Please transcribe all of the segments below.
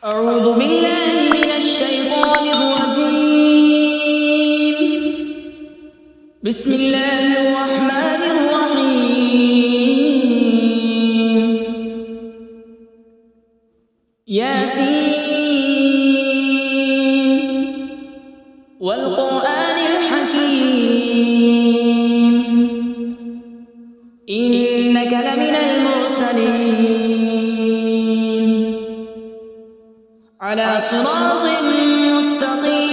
أعوذ بالله من الشيطان الرجيم. بسم الله الرحمن الرحيم. ياسين والقرآن الحكيم إنك لمن المرسلين على صراط مستقيم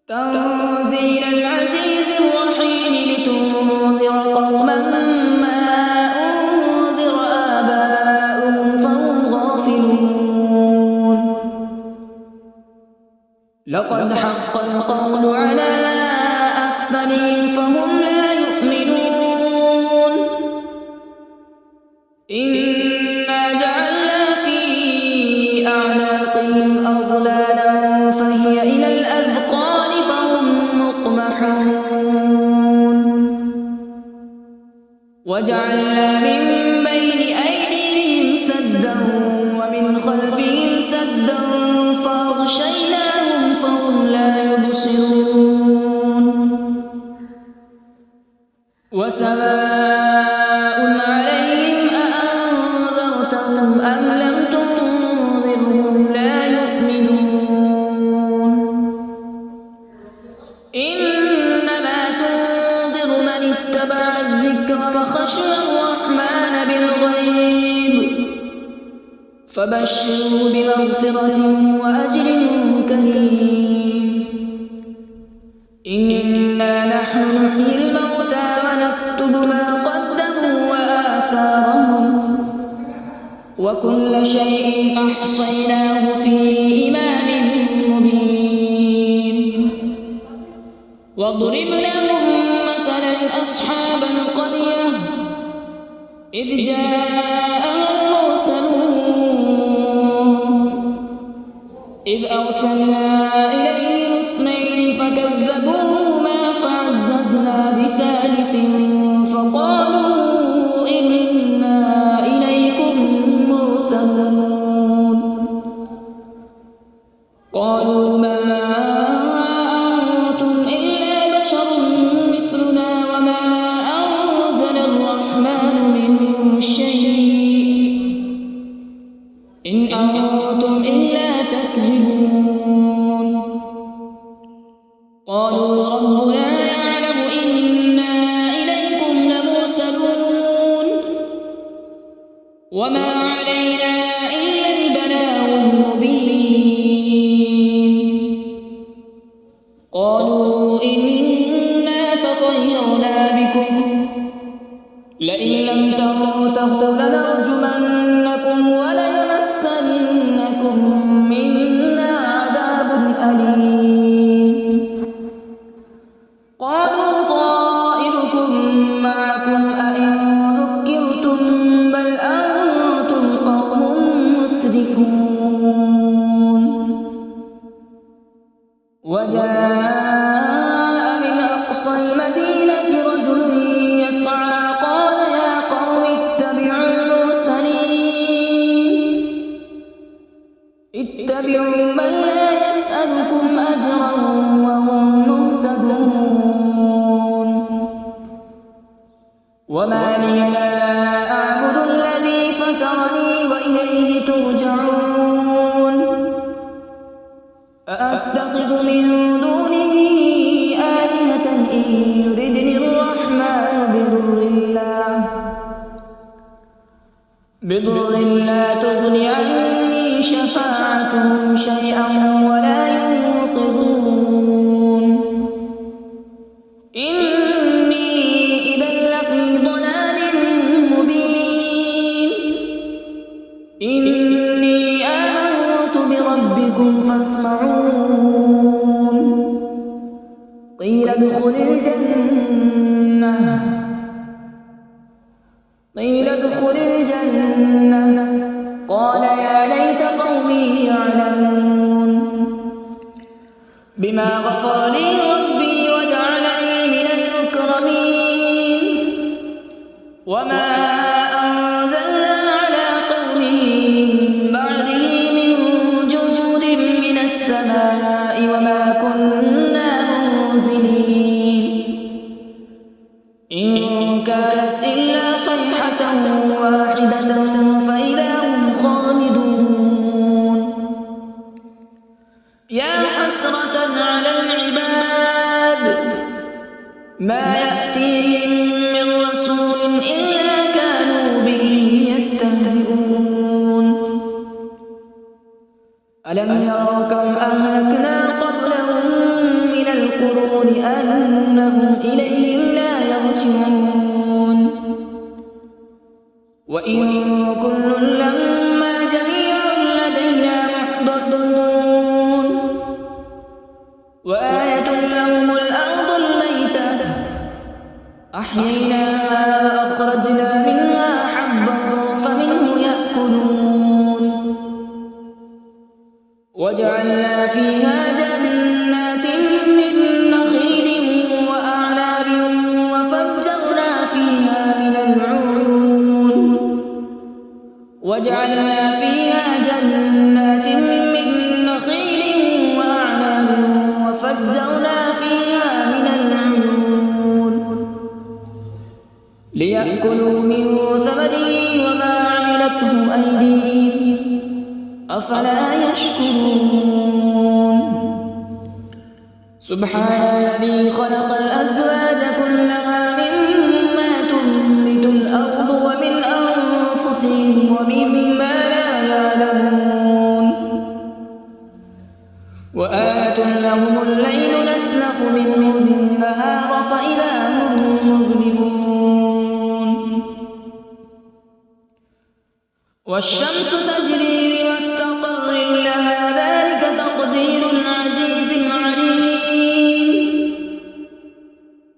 تنزيل العزيز الرحيم لتنذر قوما ما أنذر آباؤهم فهم غافلون. لقد حق القول على أكثرهم فهم لا يؤمنون. إنا جعلنا في أعناقهم أغلالا فهي إلى الأذقان فهم مقمحون. وجعلنا من بين أيديهم سدا ومن خلفهم سدا فأغشيناهم فهم لا يبصرون. وسواء عليهم أأنذرتهم أم لم تنذرهم لا يؤمنون. إنما تنذر من اتبع الذكر وخشي الرحمن بالغيب فبشره بمغفرة وأجر كريم. إنا نحن نحيي الموتى ونكتب ما قدموا وآثارهم وكل شيء أحصيناه في إمام مبين. واضرب لهم مثلا أصحاب القرية إذ جاءها المرسلون إذ أرسلنا إليهم اثنين فكذبوهما فعززنا بثالث فقالوا إنا إليكم مرسلون. قالوا ما أنتم إلا بشر مثلنا وما أنزل الرحمن من شيء إن أنتم إلا تكذبون. قالوا ربنا يعلم إنا إليكم لمرسلون وما علينا إلا البلاغ المبين. قالوا إنا تطيرنا بكم لئن لم تنتهوا لنرجمنكم وليمسنكم منا عذاب أليم. قالوا طائركم معكم أئن ذكرتم بل أنتم قوم مسرفون. وجاء من أقصى المدينة رجل يسعى قال يا قوم اتبعوا المرسلين اتبعوا من لا يسألكم أجرا وهم مهتدون. وما لي لا أعبد الذي فطرني وإليه ترجعون. أأتخذ من دونه آلهة إن يردني الرحمن بضر لا تغن عني شفاعتهم شيئا ولا ينقذون. إني إذا لفي ضلال مبين. إني آمنت بربكم فاسمعون. قيل ادخل الجنة قال يا ليت قومي يعلمون. بما غفر لي ربي وجعلني من المكرمين. وما أنزلنا على ما يأتيهم من رسول إلا كانوا به يستهزئون ألم يروا كم أهلكنا قبلهم من القرون أنهم إليهم لا يرجعون وإن كل لما جميع لدينا محضرون وآية لهم الأرض الميتة أحييناها وأخرجنا منها حبا فمنه يأكلون وجعلنا فيها جنات من نخيل وأعناب وفجرنا فيها من العيون ليأكلوا من ثمره وما عملته أيديهم أفلا يشكرون سبحان الذي خلق الأزواج كلها مما تنبت الأرض ومن أنفسهم ومما لا يعلمون وآية لهم الليل نسلخ منه النهار فإذا هم مظلمون والشمس تجري لمستقر لها ذلك تقدير العزيز العليم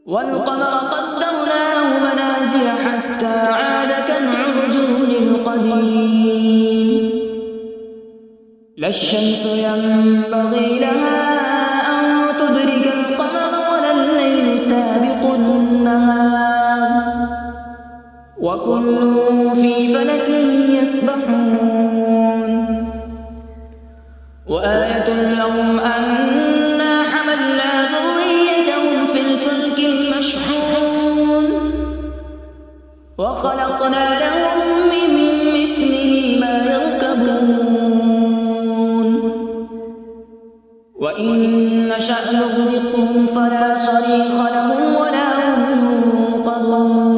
والقمر قدرناه منازل حتى عاد كالعرجون القديم لا الشمس ينبغي لها أن تدرك القمر ولا الليل سابق النهار وكل في فلك يسبحون وآية لهم أنا حملنا ذريتهم في الفلك المشحون وخلقنا لهم من مثله ما يركبون وإن نشأ نغرقهم فلا صريخ لهم ولا هم ينقذون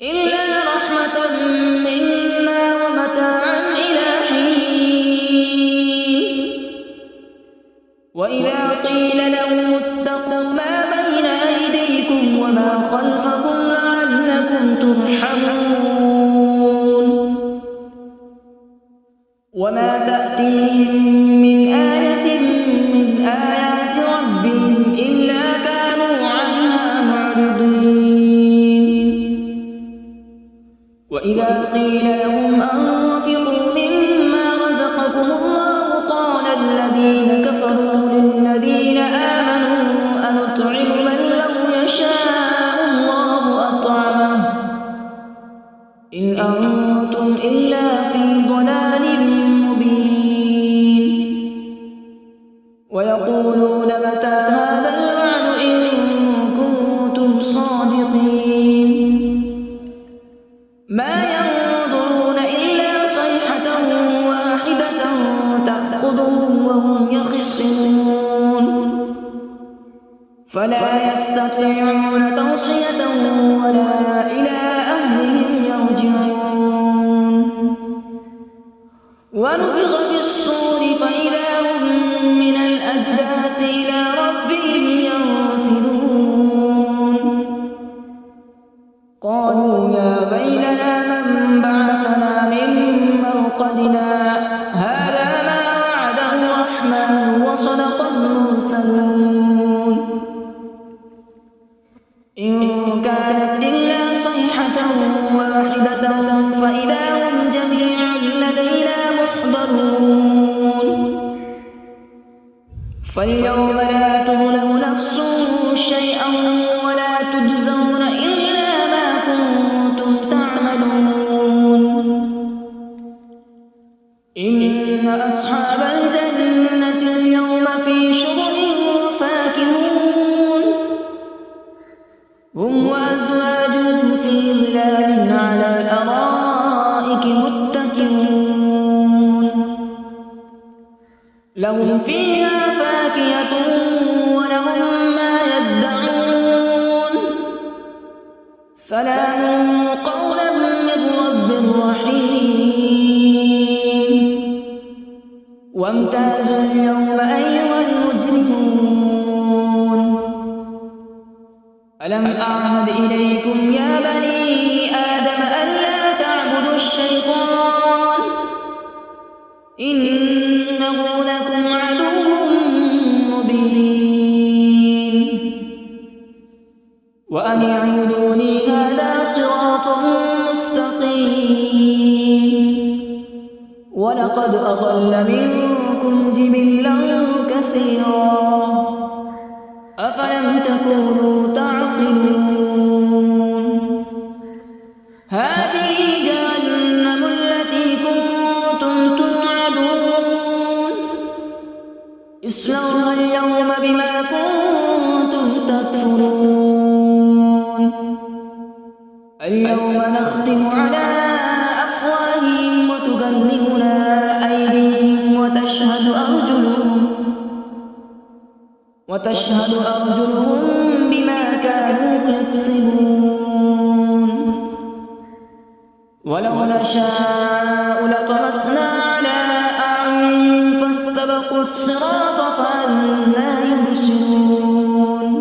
إلا رحمة منا ومتاعا إلى حين وإذا قيل لهم اتقوا ما بين أيديكم وما خلفكم لعلكم ترحمون وما تأتيهم من آية من آيات ربهم إلا كانوا عنها معرضين وإذا قيل لهم أنفقوا مما رزقكم الله قال الذين كفروا للذين آمنوا أنطعم من لو يشاء الله أطعمه إن أنتم إلا في ضلال مبين ويقولون متى هذا الوعد إن كنتم صادقين ما ينظرون إلا صيحة واحدة تأخذهم وهم يخصمون فلا يستطيعون توصية ولا إلى أهلهم يرجعون ونفخ في الصور فإذا هم من الأجداث إلى ربهم ينسلون قالوا يا ويلنا من بعثنا من مرقدنا هذا ما وعد الرحمن وصدق المرسلون إن كانت إلا صيحة واحدة فإذا هم جميع لدينا محضرون فاليوم لا تظلم نفس شيئا ولا تجزون إلا ما كنتم تعملون إن أصحاب الجنة اليوم في شغل فاكهون هم وأزواجهم في ظلال على الأرائك متكئون لهم فيها فاكهة ولهم ما يدعون وامتازوا اليوم أيها المجرمون ألم أعهد إليكم يا بني آدم ألا تعبدوا الشيطان إنه لكم عدو مبين وأن اعبدوني هذا صراط مستقيم ولقد أضل منكم جبلا كثيرا أفلم تكونوا تعقلون هذه جهنم التي كنتم توعدون اصلوها اليوم بما كنتم تكفرون اليوم نختم على أفواههم وتكلمنا أيديهم وتشهد أرجلهم بما كانوا يكسبون ولو نشاء لطمسنا على أعينهم فاستبقوا الصراط فأنى يبصرون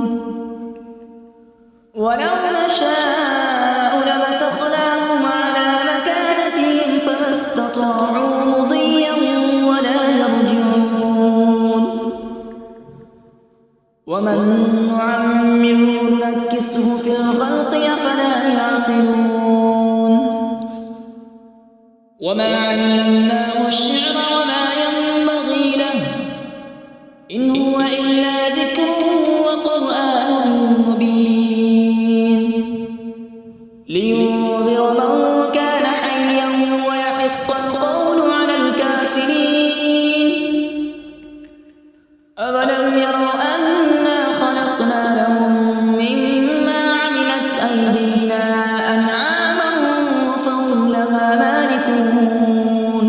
ولو نشاء لمسخناهم على مكانتهم فما استطاعوا مضيا ولا يرجعون ومن نعمره ننكسه في الخلق أفلا يعقلون وما علمناه الشعر وما ينبغي له إن هو إلا ذكر وقرآن مبين لينذر من كان حيا ويحق القول على الكافرين أولم يروا أنا خلقنا لهم مما عملت أيدينا أنعاما فهم لها مالكون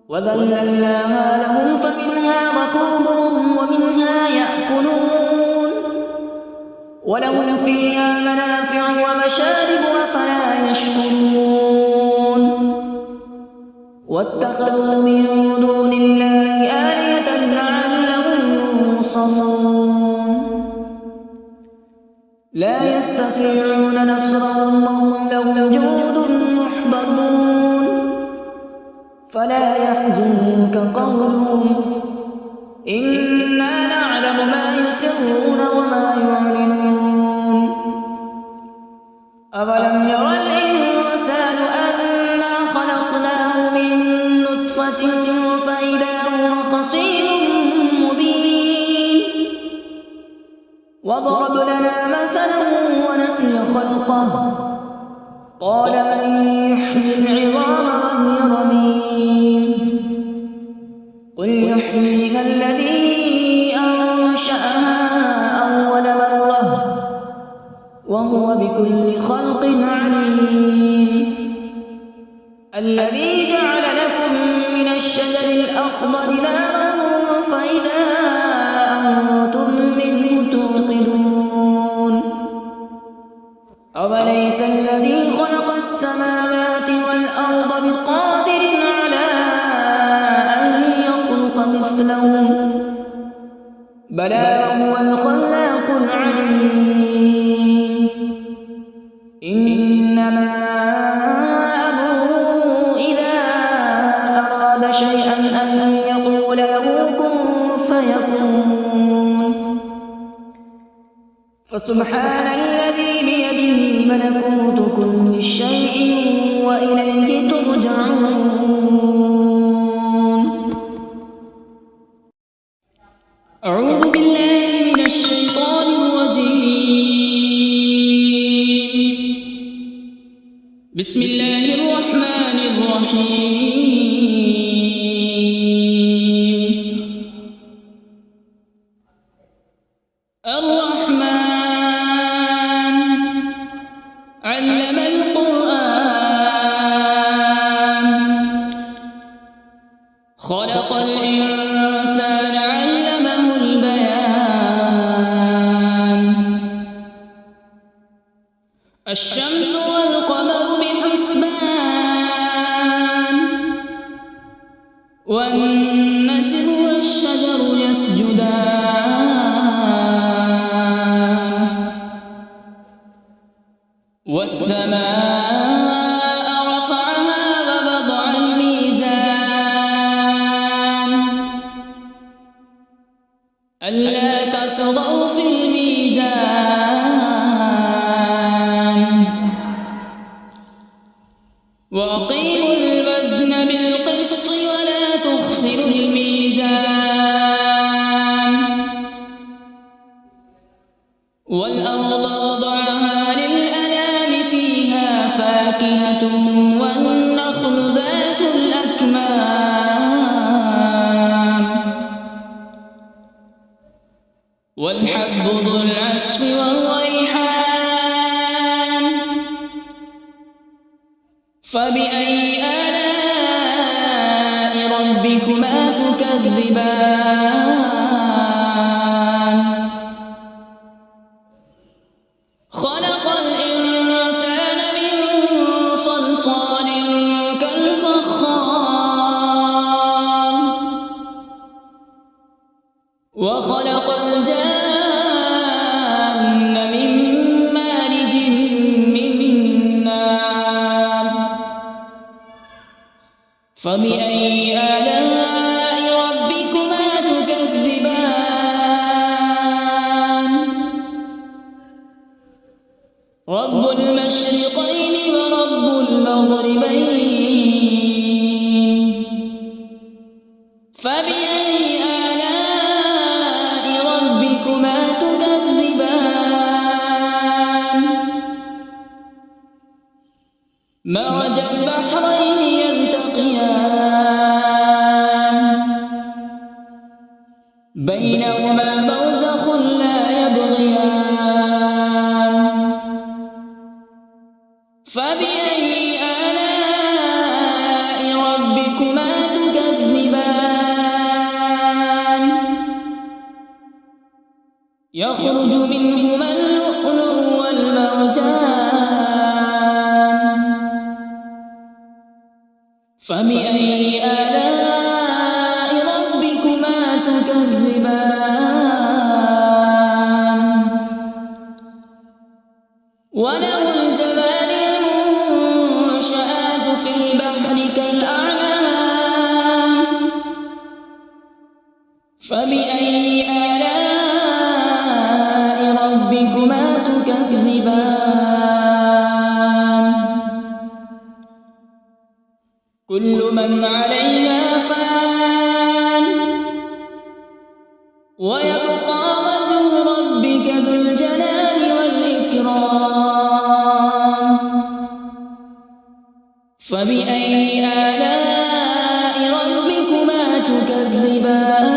وذللناها لهم فمنها ركوبهم ومنها يأكلون ولهم فيها منافع ومشارب أفلا يشكرون واتخذوا من دون الله آلهة لعلهم ينصرون لا يستطيعون نصرهم وهم لهم جند محضرون فلا يحزنك قولهم إنا نعلم ما يسرون وما يعلنون أولم ير الإنسان أنا خلقناه من نطفة فإذا هو خصيم مبين وضرب لنا مثلا ونسي خلقه قال من يحيي العظام وهي رميم قل يحييها الذي أنشأها أول مرة وهو بكل خلق عليم الذي جعل لكم من الشجر الأخضر نارا فإذا أنتم منه توقدون أوليس الذي خلق السماوات والأرض بقادر على أن يخلق مثلهم بلى هو الخلاق العليم إنما أمره إذا أراد شيئا أن يقول له كن فيكون فسبحان الذي بيده ملكوت كل شيء وإليه ترجعون أعوذ بالله من الشيطان الرجيم بسم الله الرحمن الرحيم الرحمن علم القرآن خلق الإنسان علمه البيان الشمس والقمر بحسبان وأقيموا الوزن بالقسط ولا تخسروا الميزان والأرض وضعها للأنام فيها فاكهة والنخل ذات الأكمام والحب ذو العصف والريحان فبأي آلاء ربكما تكذبان خلق الإنسان من صلصال كالفخار وخلق الجان من مارج من نار فبأي آلاء ربكما تكذبان رب المشرقين ورب المغربين فبأي آلاء ربكما تكذبان مرج البحرين يلتقيان بينهما برزخ لا يبغيان فبأي آلاء ربكما تكذبان يخرج منهما اللؤلؤ والمرجان فبأي آلاء ربكما تكذبان وله الجبال المنشآت في البحر كالأعلام فبأي آلاء ربكما تكذبان كل من عليها فان ويبقى وجه ربك ذو الجلال والإكرام فبأي آلاء ربكما تكذبان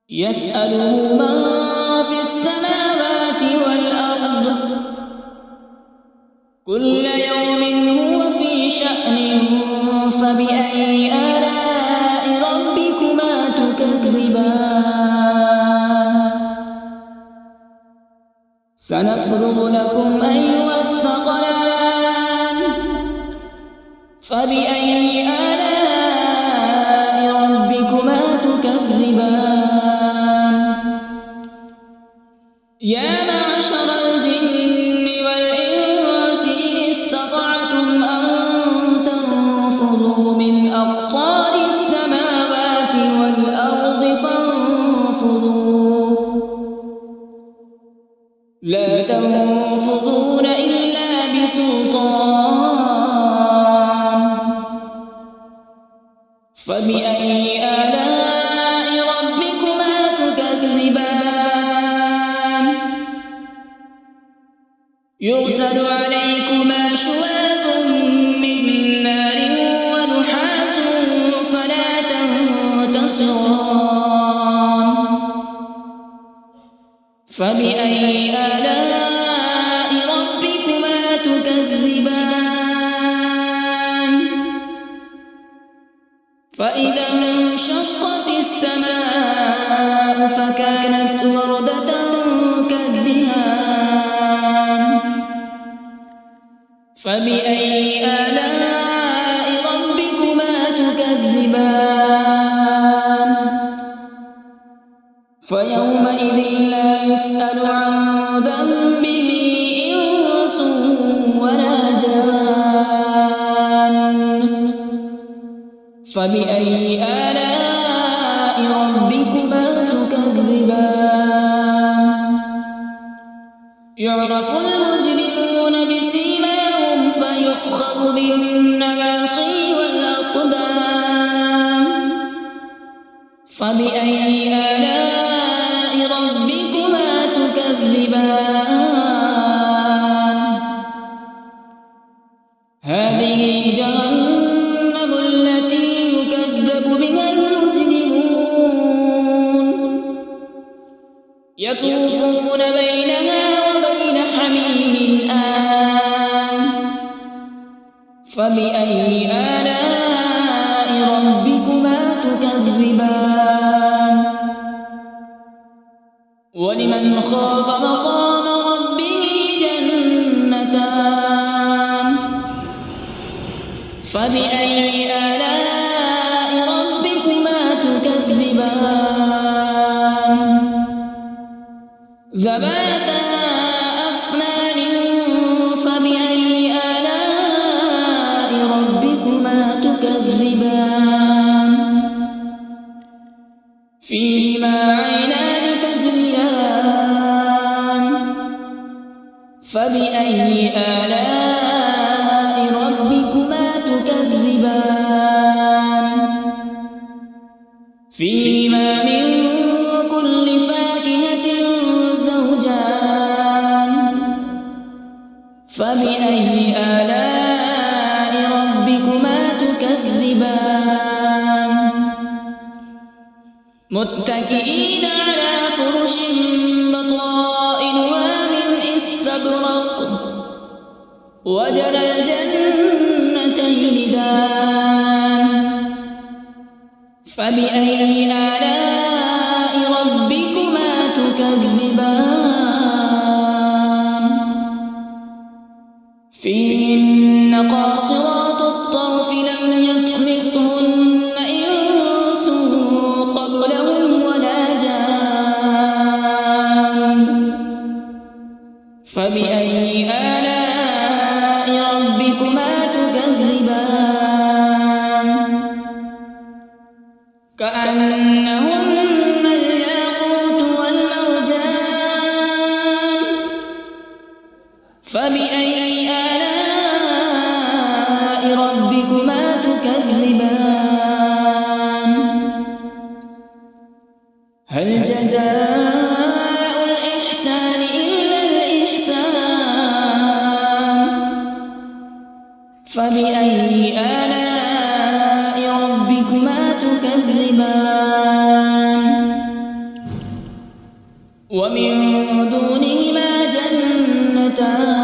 يسأله من في السماوات والأرض كل يوم هو في شأن فبأي آلاء ربكما تكذبان سنفرغ لكم أيها الثقلان فبأي آلاء ربكما تكذبان يا معشر الجن والإنس إن استطعتم أن تنفذوا من أقطار السماوات والأرض فانفذوا لا تنفذون إلا بسلطان فبأي آلاء ربكما تكذبان يرسل عليكما شواظ من نار ونحاس فلا تنتصران فبأي آلاء ربكما تكذبان فإذا انشقت السماء فكانت وردة كالدهان فبأي آلاء ربكما تكذبان فيومئذ لا يسأل عن ذنبه إنس ولا جان فبأي آلاء ربكما تكذبان يعرف المجرمون بسيماهم فيؤخذ بالنواصي والأقدام فبأي آلاء ربكما تكذبان هذه جهنم التي يكذب بها المجرمون يطوفون بينها وبين حميم آن فبأي آلاء ربكما تكذبان ولمن خاف مقام ربه جنتان فبأي آلاء ربكما تكذبان ذواتا أفنان فبأي آلاء ربكما تكذبان فيهما عينان تجريان فبأي آلاء ربكما تكذبان فيهما من كل فاكهة زوجان فبأي آلاء ربكما تكذبان متكئين على فرش بطائنها من استبرق وجنى الجنتين دان فبأي آلاء ربكما تكذبان فيهن قاصرات الطرف لم يطمثهن إنس قبلهم ولا جان فبأي آلاء ربكما تكذبان كأنهن الياقوت والمرجان فبأي آلاء ربكما تكذبان هل جزاء الإحسان إلا الإحسان فبأي آلاء ربكما تكذبان ومن دونهما جنتان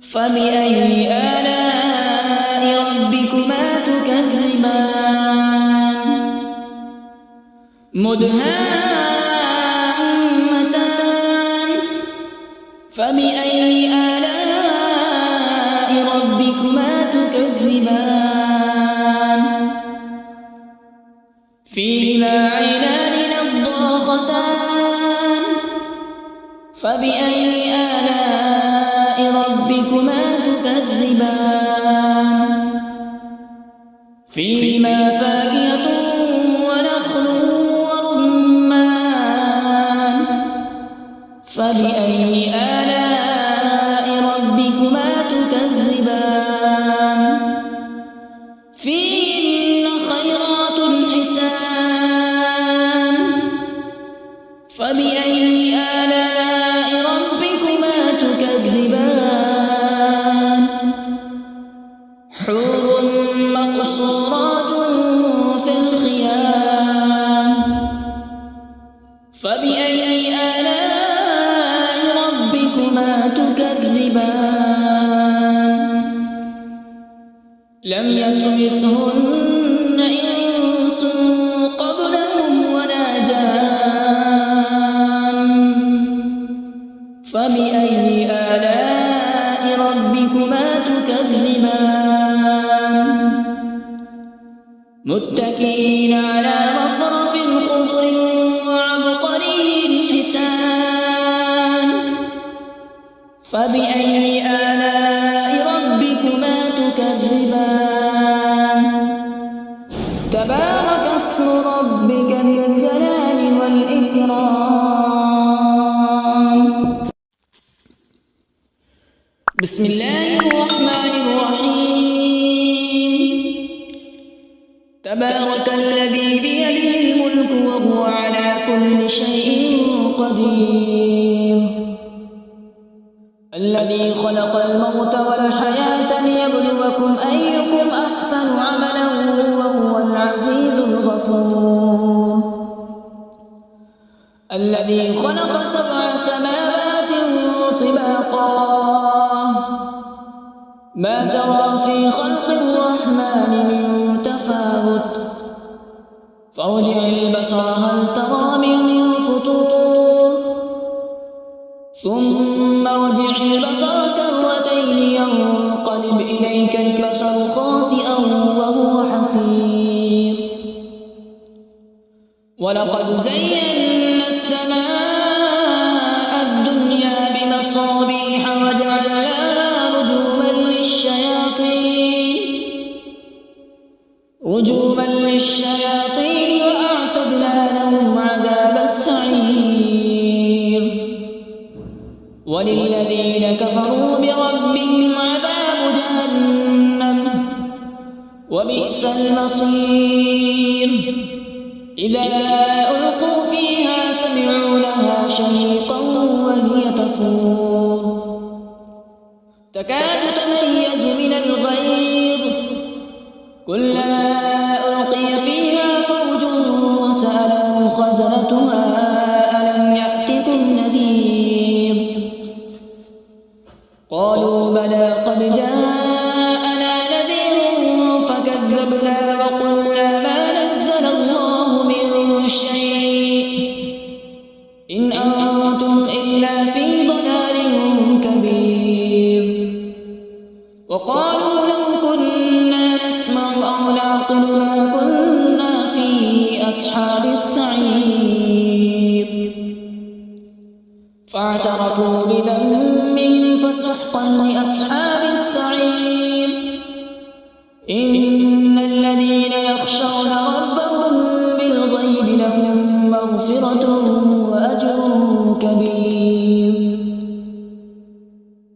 فبأي آلاء ربكما تكذبان مدهامتان فبأي آلاء ربكما تكذبان فيهما عينان نضاختان فبأي آلاء ربكما تكذبان فيهما فاكهة ونخل ورمان فبأي آلاء ربكما تكذبان فيهن خيرات حسان فبأي آلاء ربكما تكذبان حور مقصورات في الخيام فبأي آلاء ربكما تكذبان لم يطمثهن إنس قبلهم ولا جان فبأي آلاء ربكما تكذبان متكئين على رفرف خضر وعبقري حسان فبأي آلاء ربكما تكذبان تبارك اسم ربك ذي الجلال والإكرام بسم الله الرحمن الرحيم تبارك الذي بيده الملك وهو على كل شيء قدير الذي خلق الموت والحياة ليبلوكم أيكم أحسن عملا وهو العزيز الغفور الذي خلق 7 سماوات طباقا ما ترى في خلق الرحمن من تفاوت فارجع البصر هل ترى من فطور ثم ارجع البصر كرتين ينقلب إليك البصر خاسئا وهو حسير ولقد زينا السماء الدنيا بمصابيح وجعلناها رجوما للشياطين وأعتدنا لهم عذاب السعير وللذين كفروا بربهم عذاب جهنم وبئس المصير إذا ألقوا فيها سمعوا لها شهيقا وهي تفور تكاد تميز من الغيظ كلما ألقي فيها فوج سألهم خزنتها ألم يأتكم نذير قالوا بلى قد جاءنا نذير فكذبنا وقلنا ما نزل الله من شيء إن أنتم إلا في ضلال كبير وقالوا لو كنا نسمع أو نعقل ما كنا في أصحاب السعير فاعترفوا بذنبهم فسحقا لأصحاب السعير إن الذين يخشون ربهم بالغيب لهم مغفرة وأجر كبير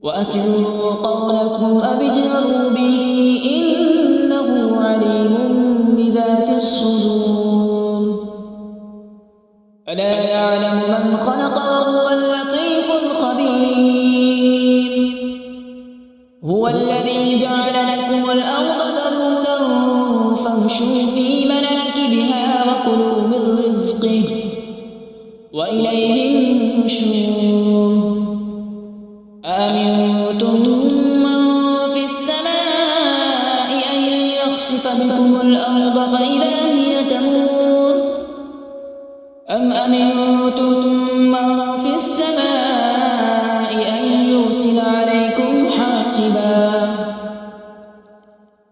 وأسروا قولكم أبجهروا به إنه عليم بذات الصدور ألا يعلم من خلق وهو اللطيف الخبير هو الذي جعل لكم الأرض ذلولا فامشوا في مناكبها وكلوا من رزقه وإليه النشور أأمنتم من في السماء أن يخسف بكم الأرض فإذا هي تمور أم أمنتم من في السماء أن يرسل عليكم حاصبا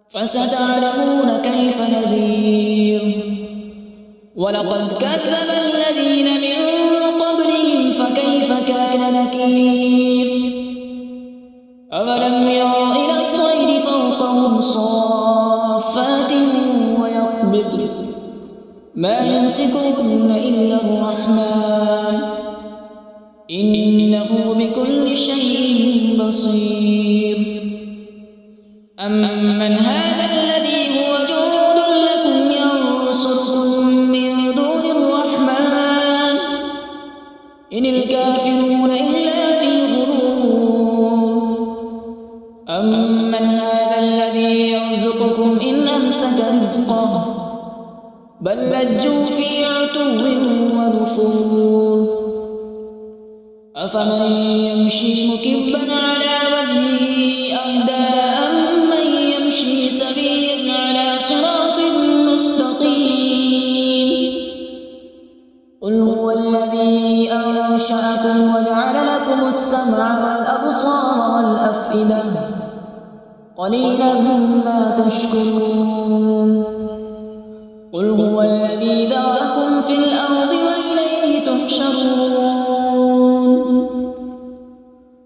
فستعلمون كيف نذير ولقد كذب الذين من قبلهم فكيف كان نكير أولم يروا إلى الطير فوقهم صافات ويقبض ما يمسكهن إلا الرحمن إنه بكل شيء بصير أمن هذا الذي هو جند لكم ينصركم من دون الرحمن إن الكافرون إلا في أمن هذا الذي يرزقكم إن أمسك رزقه بل لجوا في عتو ونفور أفمن يمشي مكبا على وجهه أهدى أمن يمشي سويا على صراط مستقيم قل هو الذي أنشأكم وجعل لكم السمع والأبصار والأفئدة قليلا ما تشكرون قل هو الذي ذرأكم في الأرض وإليه تحشرون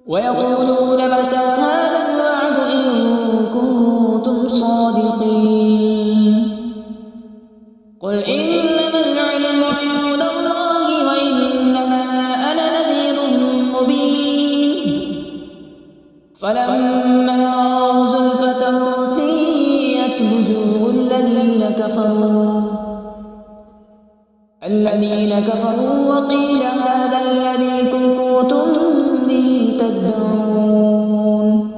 ويقولون متى هذا الوعد إن كنتم صادقين قل إنما العلم عند الله وإنما أنا نذير مبين فلما رأوا زلفة سيئت وجوه الذين كفروا وقيل هذا الذي كنتم به تدعون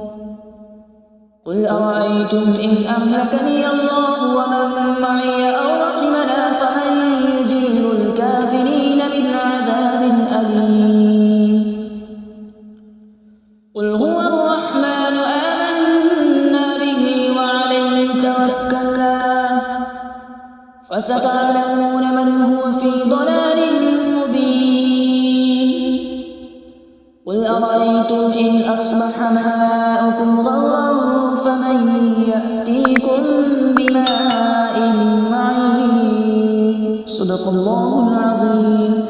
قل أرأيتم إن أهلكني الله ومن معي أو رحمنا فمن يجير الكافرين من عذاب أليم قل هو الرحمن آمنا به وعليه توكلنا فستعلمون من هو في ضلال مبين قل أرأيتم إن أصبح ماؤكم غورا فمن يأتيكم بماء معين صدق الله العظيم.